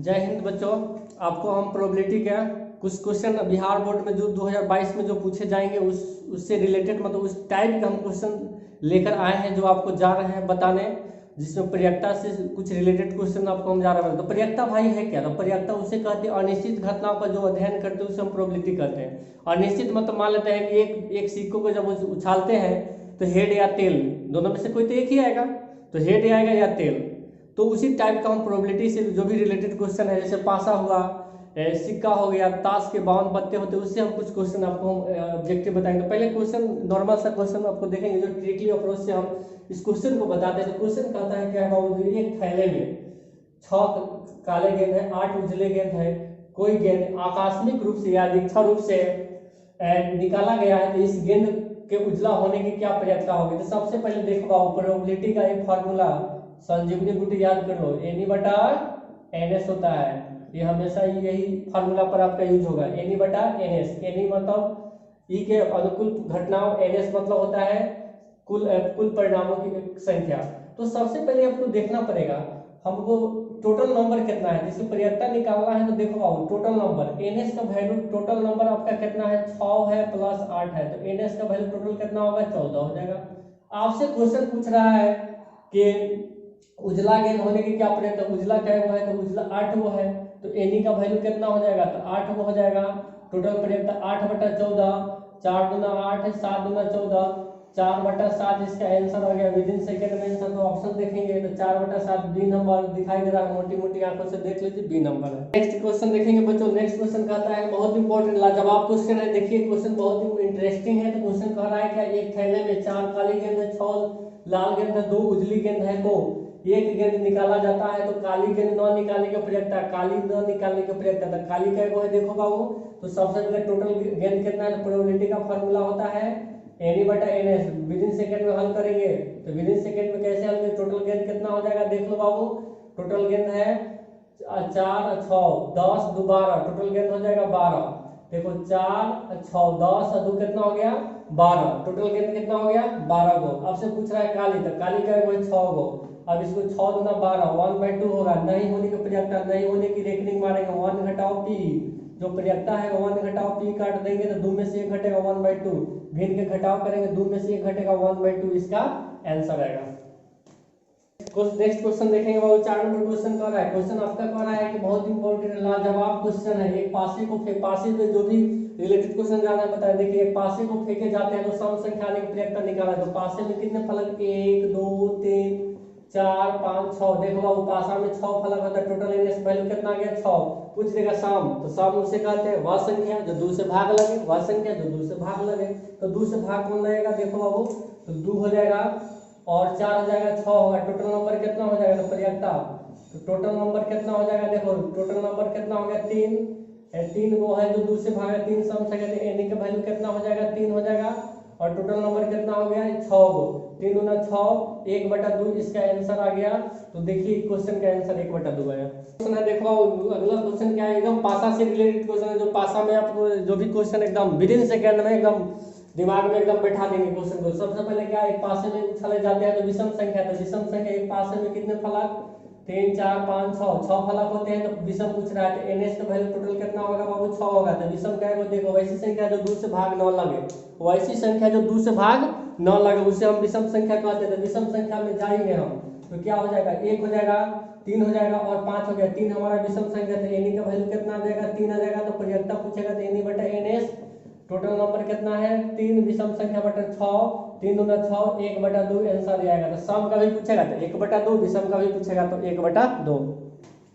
जय हिंद बच्चों। आपको हम प्रोबेबिलिटी का कुछ क्वेश्चन बिहार बोर्ड में जो 2022 में जो पूछे जाएंगे उससे रिलेटेड मतलब उस टाइप के हम क्वेश्चन लेकर आए हैं जो आपको जा रहे हैं बताने, जिसमें प्रयक्ता से कुछ रिलेटेड क्वेश्चन आपको हम जा रहे हैं। तो प्रयक्ता भाई है क्या? तो प्रयक्ता उसे कहते हैं अनिश्चित घटनाओं का जो अध्ययन करते हैं उसे हम प्रोबेबिलिटी कहते हैं। अनिश्चित मतलब मान लेते हैं कि एक सिक्कों को जब उछालते हैं तो हेड या टेल दोनों में से कोई तो एक ही आएगा, तो हेड आएगा या टेल। तो उसी टाइप का हम प्रोबेबिलिटी से जो भी रिलेटेड क्वेश्चन है, जैसे पासा हुआ, सिक्का हो गया, ताश के 52 पत्ते होते हैं, उससे हम कुछ क्वेश्चन आपको हम ऑब्जेक्टिव बताएंगे। तो पहले क्वेश्चन नॉर्मल सा क्वेश्चन आपको देखेंगे जो ट्रिकली अप्रोच से हम इस क्वेश्चन को बताते हैं। क्वेश्चन कहता है क्या है बाबू, एक थैले में 6 काले गेंद है, 8 उजले गेंद है, कोई गेंद आकस्मिक रूप से या दीक्षा रूप से निकाला गया है, तो इस गेंद के उजला होने की क्या प्रयत्ता होगी। तो सबसे पहले देखो बाबू, प्रोबेबिलिटी का एक फॉर्मूला संजीवनी बूटी याद कर लो, एनी बटा एनएस होता है। ये हमेशा यही फार्मूला पर आपका यूज होगा, एनी बटा एनएस। एनी मतलब ई के अनुकूल घटनाओं, एनएस मतलब होता है कुल परिणामों की संख्या। तो सबसे पहले आपको देखना पड़ेगा हमको टोटल नंबर कितना है, जिसकी प्रयत्ता निकालना है। तो देखो आओ, टोटल नंबर एनएस का वैल्यू, टोटल नंबर आपका कितना है, 6 है प्लस 8 है, तो एनएस का वैल्यू टोटल कितना होगा, 14 हो जाएगा। आपसे क्वेश्चन पूछ रहा है कि उजला गेंद होने की क्या प्रयत्न, उजला क्या वो है, तो उजला 8 वो है, तो एनी का वैल्यू कितना हो जाएगा, तो 8 वो हो जाएगा। टोटल प्रयत्न 8/14, 4 दूना 8 है, 7 दूना 14, 4/7 इसका आंसर हो गया। विद इन सेकेंड में आंसर, तो ऑप्शन देखेंगे तो 4/7 बी नंबर दिखाई दे रहा है, मोटी मोटी आंखों से देख लीजिए बी नंबर है। नेक्स्ट क्वेश्चन देखेंगे बच्चों। नेक्स्ट क्वेश्चन कहता है बहुत इंपॉर्टेंट लाजवाब क्वेश्चन है। देखिए क्वेश्चन बहुत ही इंटरेस्टिंग है। तो क्वेश्चन कह रहा है क्या, एक थैले में 4 काली गेंद है, 6 लाल गेंद है, 2 उजली गेंद है, तो एक गेंद निकाला जाता है, तो काली गेंद न निकालने की प्रयत्ता, काली न निकालने की प्रयत्ता, तो काली का है देखो बाबू। तो सबसे पहले टोटल गेंद कितना है, तो प्रोबेबिलिटी का फॉर्मूला होता है एनी बटा एनएस। विद इन सेकेंड में हल करेंगे, तो विद इन सेकेंड में कैसे हल करेंगे, टोटल गेंद कितना हो जाएगा देख लो बाबू। टोटल गेंद है 4 6 10 2 12, टोटल गेंद हो जाएगा 12। देखो 4 6 10 और 2 कितना हो गया, 12। टोटल गेंद कितना हो गया, 12 गो। अब से पूछ रहा है काली, तो काली का है 6 गो। अब इसको 6 दूना 12, 1/2 होगा। नहीं होने की प्रयत्ता, नहीं होने की रेकनिंग मारेंगे, 1 घटाओ पी, जो प्रयत्ता है 1 घटाओ पी काट देंगे तो 2 में से 1 घटेगा, 1/2। भिन्न के घटाव करेंगे, 2 में से 1 घटेगा, 1/2 इसका आंसर आएगा। नेक्स्ट क्वेश्चन देखेंगे बाबू, 4 नंबर क्वेश्चन कह रहा है। क्वेश्चन आपका कह रहा है कि बहुत इंपॉर्टेंट लाजवाब क्वेश्चन है। एक पासे को पासे में जो भी रिलेटेड क्वेश्चन जाना है बताएं। देखिए एक पासे को फेंके जाते हैं तो सम संख्या आने की प्रयत्ता निकाला, तो पासे में कितने फलक, 1 2 3 4 5 6। देखो बाबू पासा में 6 फलक होता है, टोटल एनएस वैल्यू कितना आ गया, 6। पूछ देगा सम, तो सम उसे कहते हैं वह संख्या जो 2 से भाग लगे, वह संख्या जो 2 से भाग लगे। तो 2 से भाग कौन लगेगा, देखो बाबू, तो 2 हो जाएगा और 4 हो जाएगा, 6 होगा। टोटल नंबर कितना हो जाएगा, तो प्रयत्ता, तो टोटल नंबर कितना हो जाएगा, देखो टोटल नंबर कितना हो गया, 3 वो है जो 2 से भागा, 3 सम से कहते हैं, एनी का वैल्यू कितना हो जाएगा, 3 हो जाएगा। और टोटल नंबर कितना हो गया, 6 गो। 3 दूना 6, 1/2 इसका आंसर आ गया। तो देखिए क्वेश्चन का आंसर 1/2 आया। क्वेश्चन है देखो अगला क्वेश्चन क्या है, एकदम पासा से रिलेटेड क्वेश्चन है। जो पासा में आपको जो भी क्वेश्चन एकदम विद इन सेकंड में एकदम दिमाग में एकदम बैठा देंगे क्वेश्चन को। सबसे पहले क्या, एक पासे में उछाले जाते हैं तो विषम संख्या, तो विषम संख्या एक पासे में कितने फलक, 3 4 5 6 फलक होते हैं। तो विषम पूछ रहा है, तो एनएस का वैल्यू टोटल कितना होगा बाबू, 6 होगा। तो विषम क्या है देखो, वैसी संख्या जो 2 से भाग न लगे, वैसी संख्या जो 2 से भाग न लगे उसे हम विषम संख्या कहते हैं। तो विषम संख्या में जाएंगे हम, तो क्या हो जाएगा, 1 हो जाएगा, 3 हो जाएगा और 5 हो गया। 3 हमारा विषम संख्या, तो एनी का वैल्यू कितना आ जाएगा, 3 आ जाएगा। तो प्रयत्ता पूछेगा तो एनी बटा एनएस, टोटल नंबर कितना है, 3 विषम संख्या बटा 6, 3 दूना 6, 1/2 आंसर आएगा। तो सम का भी पूछेगा तो 1/2, विषम का भी पूछेगा तो 1/2।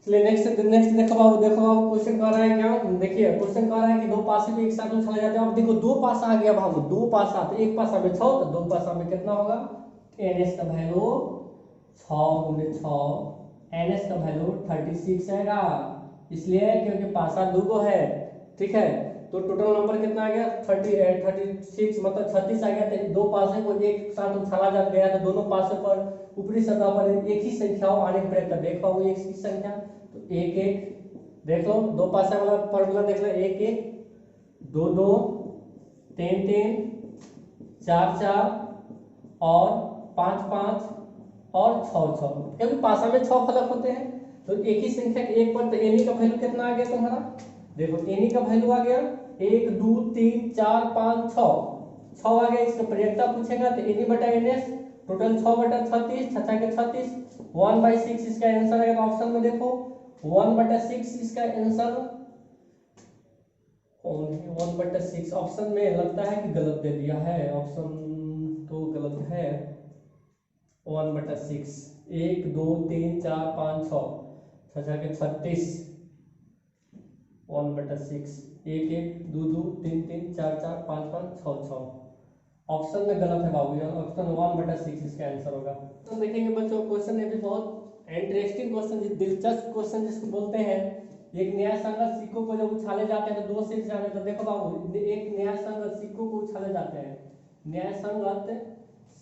चलिए नेक्स्ट देखो बाबू, क्वेश्चन कह रहा है क्या, देखिए क्वेश्चन कह रहा है कि 2 पासे भी एक साथ उछाले जाते हैं। अब देखो 2 पासा आ गया बाबू, 2 पासा, तो एक पासा में 6, तो 2 पासा में कितना होगा, एनएस का वैल्यू 6 × 6, एनएस का वैल्यू 36 आएगा, इसलिए क्योंकि पासा 2 गो है, ठीक है। तो टोटल नंबर कितना आ गया, 36 मतलब 36 आ गया। तो 2 पासे को एक साथ उछाला जा गया, तो दोनों पासे पर ऊपरी सतह पर एक ही संख्याओं आने की प्रयत्न, देखो वो एक ही संख्या, तो 1 1 देख लो, 2 पासा वाला फॉर्मूला देख लो, 1 1 2 2 3 3 4 4 और 5 5 और 6 6, क्योंकि पासा में 6 फलक होते हैं। तो एक ही संख्या के एक पर, तो एनी का वैल्यू कितना आ गया तुम्हारा, देखो एनी का वैल्यू आ गया 1 2 3 4 5 6 आ गया। इसका प्रयोक्ता पूछेगा तो एनी बटा एनएस, टोटल 6 बटा 36, 6 के 36, 1/6 इसका आंसर आएगा। तो ऑप्शन में देखो 1/6 इसका आंसर, 1/6 ऑप्शन में लगता है कि गलत दे दिया है, ऑप्शन तो गलत है। 1/6, 1 2 3 4 5 6, 6 के 36, 1/6, 1 1 2 2 3 3 4 4 5 5 6 6, ऑप्शन में गलत है बाबू, ऑप्शन 1/6 इसका आंसर होगा। तो देखेंगे बच्चों क्वेश्चन ये भी बहुत इंटरेस्टिंग क्वेश्चन, दिलचस्प क्वेश्चन जिसको बोलते हैं। एक न्याय संगत सिक्कों को जब उछाले जाते हैं तो दो सिर जाने, तो देखो बाबू एक न्याय संगत सिक्कों को उछाले जाते हैं, न्याय संगत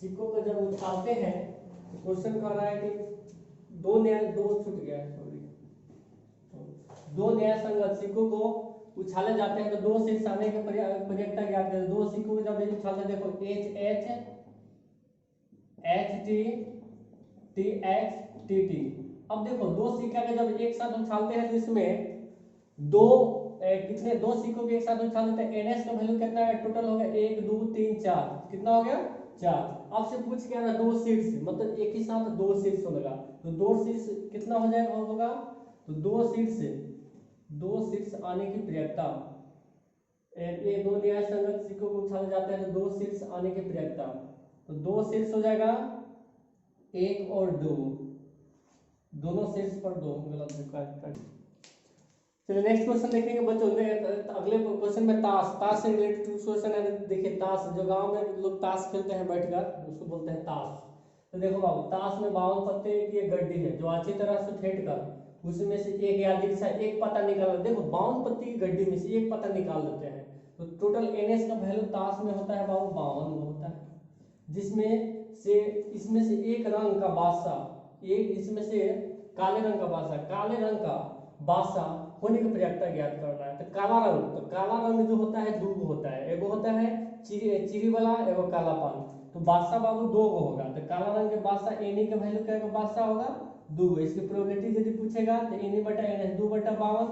सिक्कों को जब उछालते हैं तो क्वेश्चन कह रहा है कि दो छूट गया है, सॉरी, दो न्याय संगत सिक्कों को उछाले जाते हैं तो दो शीर्ष आने के प्रयोक्ता ज्ञात करें। दो सिक्कों को जब उछालते देखो H H H T T H T T. अब देखो दो सिक्का के जब एक साथ उछालते हैं तो इसमें कितने, दो सिक्कों के एक साथ उछालते हैं, एनएस का वैल्यू कितना है, टोटल हो गया 1 2 3 4, कितना हो गया 4। आपसे पूछ के ना दो शीर्ष, मतलब एक ही साथ दो शीर्ष होगा, तो दो शीर्ष कितना हो जाएगा होगा, तो दो शीर्ष आने की प्रयोक्ता, ये दो न्याय संगत सिक्कों को उछाले जाते हैं तो दो शीर्ष आने की प्रयोक्ता, तो दो शीर्ष हो जाएगा 1 और 2, दोनों शीर्ष पर 2, गलत। चलिए नेक्स्ट क्वेश्चन देखेंगे बच्चों। अगले क्वेश्चन में ताश से रिलेटेड क्वेश्चन है। देखिए ताश, जो गांव में लोग ताश खेलते हैं बैठकर उसको बोलते हैं ताश। तो देखो बाबू ताश में 52 पत्ते की एक गड्डी है जो अच्छी तरह से फेंट कर उसमें से एक या अधिक से एक पत्ता निकाल, देखो 52 पत्ती की गड्डी में से एक पत्ता निकाल देते हैं तो टोटल एनएस का वैल्यू ताश में होता है बाबू 52 होता है, जिसमें से इसमें से एक रंग का बादशाह, एक इसमें से काले रंग का बादशाह, काले रंग का बादशाह होने की प्रयोक्ता ज्ञात करना है। तो काला रंग, तो काला रंग जो होता है दो गो होता है, एगो होता है चिरी वाला, एगो काला पान, तो बादशाह बाबू दो गो होगा। तो काला रंग के बादशाह एनी का वैल्यू क्या बादशाह होगा 2 गो। इसकी प्रोबेबिलिटी यदि पूछेगा तो एनी बटा एन 2/52,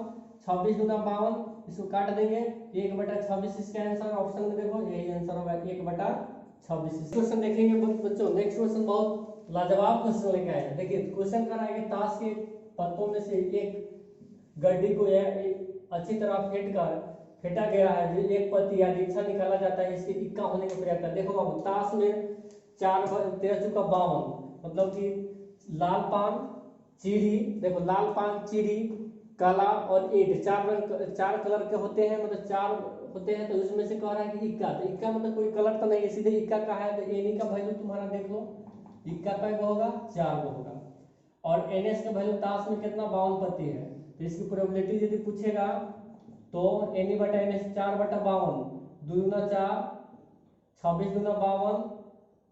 26 गुना 52, इसको काट देंगे 1/26 इसका आंसर, ऑप्शन में देखो यही आंसर होगा 1/26। क्वेश्चन देखेंगे बच्चों। नेक्स्ट क्वेश्चन बहुत लाजवाब क्वेश्चन लेके आए हैं। देखिए क्वेश्चन कर रहा है कि ताश के पत्तों में से एक गड्डी को अच्छी तरह फेंटा गया है, जो एक पत्ती या दीक्षा निकाला जाता है, इसके इक्का होने के प्रयास कर। देखो बाबू ताश में 4 13 चौका 52, मतलब कि लाल पान चीड़ी, देखो लाल पान चीड़ी काला और ईंट, चार कलर के होते हैं, मतलब 4 होते हैं, तो उसमें से कह रहा है कि इक्का, तो इक्का मतलब कोई कलर तो नहीं है, सीधे इक्का का है। तो एनी का वैल्यू तुम्हारा देख लो, इक्का का होगा 4 होगा, और एनएस का वैल्यू ताश में कितना 52 पत्ती है, तो इसकी प्रोबेबिलिटी यदि पूछेगा तो एनी बटा एनएस 4/52, 2 गुना 4, 26 गुना 52।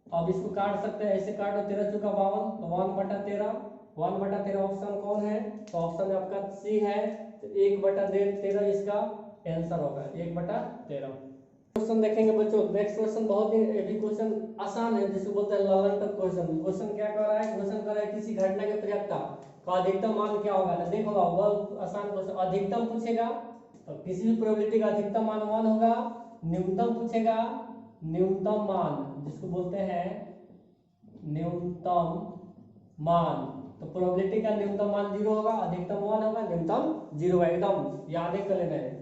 अब इसको काट सकते हैं, ऐसे काटो 13 चौका 52, तो 1/13, 1/13 ऑप्शन कौन है, तो ऑप्शन आपका सी है, तो 1/13 इसका आंसर होगा 1/13। क्वेश्चन देखेंगे बच्चों। नेक्स्ट क्वेश्चन बहुत ही ये भी क्वेश्चन आसान है, जिसको बोलते हैं ललन तक क्वेश्चन। क्वेश्चन क्या कर रहा है, क्वेश्चन कर रहा है किसी घटना के प्रयोक्ता का अधिकतम मान क्या होगा। तो देखो बहुत आसान क्वेश्चन, अधिकतम पूछेगा तो किसी भी प्रोबेबिलिटी का अधिकतम मान 1 होगा, न्यूनतम पूछेगा न्यूनतम मान, जिसको बोलते हैं न्यूनतम मान, तो प्रोबेबिलिटी का न्यूनतम मान 0 होगा, अधिकतम 1 होगा, न्यूनतम 0 है, एकदम याद कर लेना है।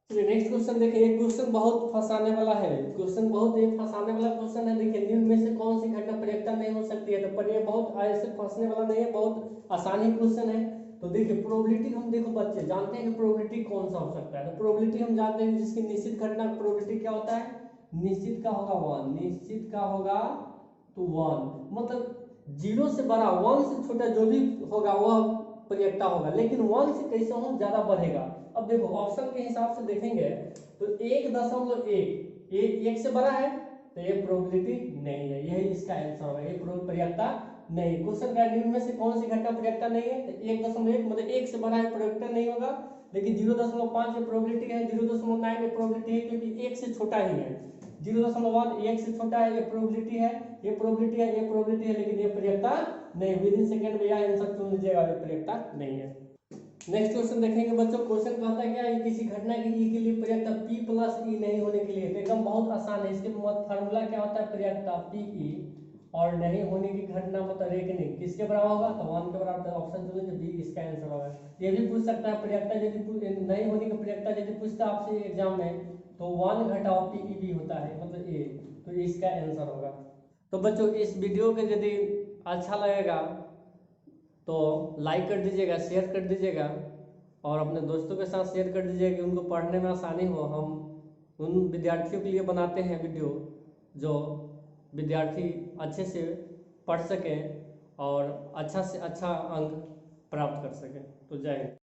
चलिए नेक्स्ट क्वेश्चन देखिए। एक क्वेश्चन बहुत फंसाने वाला है, क्वेश्चन बहुत ही फंसाने वाला क्वेश्चन है। देखिए निम्न में से कौन सी घटना प्रयोक्ता नहीं हो सकती है, तो पर ये बहुत ऐसे फंसने वाला नहीं है, बहुत आसानी क्वेश्चन है। तो देखिए प्रोबेबिलिटी हम देखो बच्चे जानते हैं कि प्रोबेबिलिटी कौन सा हो सकता है, तो प्रोबेबिलिटी हम जानते हैं जिसकी निश्चित घटना का प्रोबेबिलिटी क्या होता है, निश्चित का होगा 1, निश्चित का होगा तो 1, मतलब 0 से बड़ा 1 से छोटा जो भी होगा वह प्रयोक्ता होगा, लेकिन 1 से कैसे हो ज्यादा बढ़ेगा। अब देखो ऑप्शन के हिसाब से देखेंगे तो 1.1 1 से बड़ा है, तो ये प्रोबेबिलिटी नहीं है, यही इसका आंसर होगा, ये प्रयोक्ता नहीं। क्वेश्चन का निम्न में से कौन सी घटना प्रयोक्ता नहीं है, तो 1.1 मतलब 1 से बड़ा है, प्रयोक्ता नहीं होगा। लेकिन 0.5 में प्रोबेबिलिटी है, 0.9 में प्रोबेबिलिटी है, क्योंकि 1 से छोटा ही है। 0.1 1 से छोटा है, ये प्रोबेबिलिटी है, ये प्रोबेबिलिटी है, ये प्रोबेबिलिटी है, लेकिन ये प्रयोक्ता नहीं, विद इन सेकेंड भैया आंसर चुन लीजिएगा, पर्याप्ता नहीं है। नेक्स्ट क्वेश्चन देखेंगे बच्चों। क्वेश्चन कहता है क्या, ये किसी घटना की ई के लिए पर्याप्ता पी प्लस ई नहीं होने के लिए, तो एकदम बहुत आसान है। इसके फार्मूला क्या होता है, पर्याप्ता पी ई और नहीं होने की घटना मतलब रेकनिंग किसके बराबर होगा, तो 1 के बराबर। ऑप्शन चुनेंगे बी, इसका आंसर होगा। ये भी पूछ सकता है पर्याप्ता, यदि नहीं होने की पर्याप्ता यदि पूछता आपसे एग्जाम में, तो 1 घटाओ पी ई भी होता है मतलब ए, तो इसका आंसर होगा। तो बच्चों इस वीडियो के यदि अच्छा लगेगा तो लाइक कर दीजिएगा, शेयर कर दीजिएगा और अपने दोस्तों के साथ शेयर कर दीजिएगा कि उनको पढ़ने में आसानी हो। हम उन विद्यार्थियों के लिए बनाते हैं वीडियो जो विद्यार्थी अच्छे से पढ़ सकें और अच्छा से अच्छा अंक प्राप्त कर सकें। तो जय हिंद।